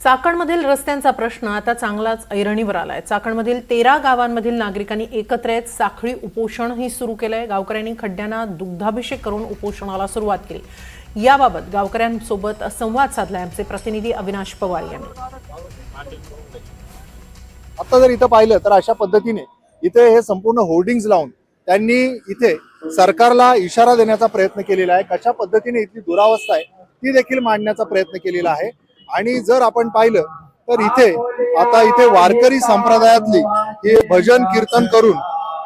चाकणमधील रस्त्यांचा प्रश्न आता चांगलाच ऐरणीवर आलाय। चाकणमधील 13 गावांमधील नागरिकांनी एकत्र येत साखळी उपोषणही सुरू केलंय। गावकऱ्यांनी खड्ड्यांना दुग्धाभिषेक करून उपोषणाला सुरुवात केली। याबाबत गावकऱ्यांसोबत संवाद साधलाय आमचे प्रतिनिधी अविनाश पवार यांनी। आता जर इथं पाहिलं तर अशा पद्धतीने इथे हे संपूर्ण होर्डिंग्स लावून त्यांनी इथे सरकारला इशारा देण्याचा प्रयत्न केलेला आहे। कशा पद्धतीने इथली दुरावस्था आहे ती देखील मांडण्याचा प्रयत्न केलेला आहे। आणि जर आपण पाहिलं तर इथे वारकरी संप्रदायातली हे भजन कीर्तन करून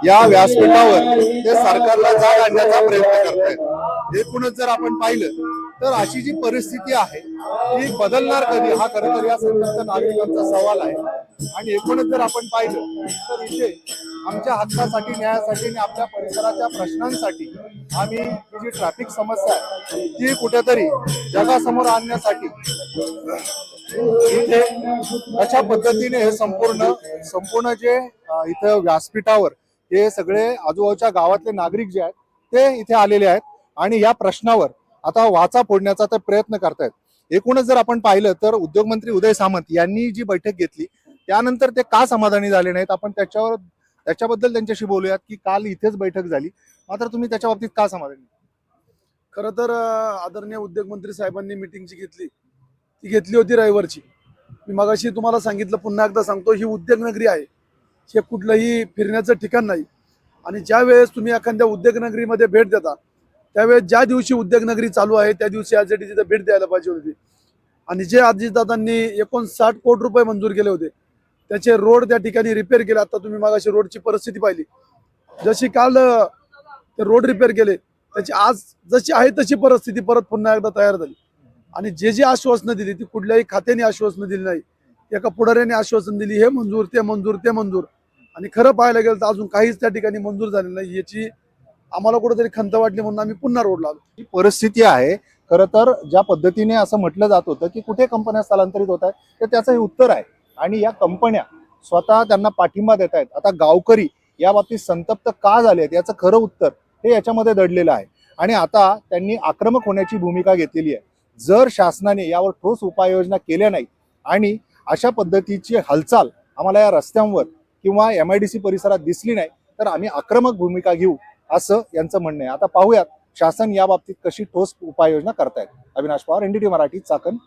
या व्यासपीठावर ते सरकारला जाग आणण्याचा प्रयत्न करतायत। एकूणच जर आपण पाहिलं तर अशी जी परिस्थिती आहे ती बदलणार कधी, हा खरं तर या संतप्त नागरिकांचा सवाल आहे। आणि एकूणच जर आपण पाहिलं तर इथे आमच्या हक्कासाठी, न्यायासाठी आणि आपल्या परिसराच्या प्रश्नांसाठी आम्ही ही जी ट्रॅफिक समस्या आहे ती कुठेतरी जगासमोर आणण्यासाठी इथे अशा पद्धतीने हे संपूर्ण जे इथं व्यासपीठावर हे सगळे आजूबाजूच्या गावातले नागरिक जे आहेत ते इथे आलेले आहेत आणि या प्रश्नावर आता वाचा फोडण्याचा ते प्रयत्न करतायत। एकूणच जर आपण पाहिलं तर उद्योगमंत्री उदय सामंत यांनी जी बैठक घेतली त्यानंतर ते का समाधानी झाले नाहीत, आपण त्याच्याबद्दल त्यांच्याशी बोलूयात की काल इथेच बैठक झाली, मात्र तुम्ही त्याच्या बाबतीत का समाधानी? खरं तर आदरणीय उद्योगमंत्री साहेबांनी मीटिंग जी ती घेतली होती रविवारची। मी मगाशी तुम्हाला सांगितलं, पुन्हा एकदा सांगतो, ही उद्योगनगरी आहे, हे कुठलंही फिरण्याचं ठिकाण नाही। आणि ज्या वेळेस तुम्ही एखाद्या उद्योगनगरीमध्ये भेट देता त्यावेळेस ज्या दिवशी उद्योगनगरी चालू आहे त्या दिवशी ॲज तिथे भेट द्यायला पाहिजे होती। आणि जे अजितदादांनी 59 कोटी रुपये मंजूर केले होते त्याचे रोड त्या ठिकाणी रिपेअर केले। आता तुम्ही मगाशी रोडची परिस्थिती पाहिली, जशी काल ते रोड रिपेअर केले त्याची आज जशी आहे तशी परिस्थिती परत पुन्हा एकदा तयार झाली। आणि जे आश्वासनं दिली ती कुठल्याही खात्याने आश्वासनं दिली नाही, एका पुढाऱ्याने आश्वासन दिली, हे मंजूर ते मंजूर ते मंजूर, आणि खरं पाहायला गेलं तर अजून काहीच त्या ठिकाणी मंजूर झालेलं नाही। याची आम्हाला कुठेतरी खंत वाटली म्हणून आम्ही पुन्हा रोडला आलो। ही परिस्थिती आहे। खरं तर ज्या पद्धतीने असं म्हटलं जात होतं की कुठे कंपन्या स्थलांतरित होत आहेत तर त्याचं हे उत्तर आहे। आणि या कंपन्या स्वतः त्यांना पाठिंबा देत आहेत। आता गावकरी या बाबतीत संतप्त का झाले आहेत याचं खरं उत्तर हे याच्यामध्ये दडलेलं आहे। आणि आता त्यांनी आक्रमक होण्याची भूमिका घेतलेली आहे। जर शासनाने यावर ठोस उपाययोजना केल्या नाही आणि अशा पद्धतीची हालचाल आम्हाला या रस्त्यांवर किंवा MIDC परिसरात दिसली नाही तर आम्ही आक्रमक भूमिका घेऊ, असं यांचं म्हणणं आहे। आता पाहूयात शासन या बाबतीत कशी ठोस उपाययोजना करतायत। अविनाश पवार, NDTV मराठी, चाकण।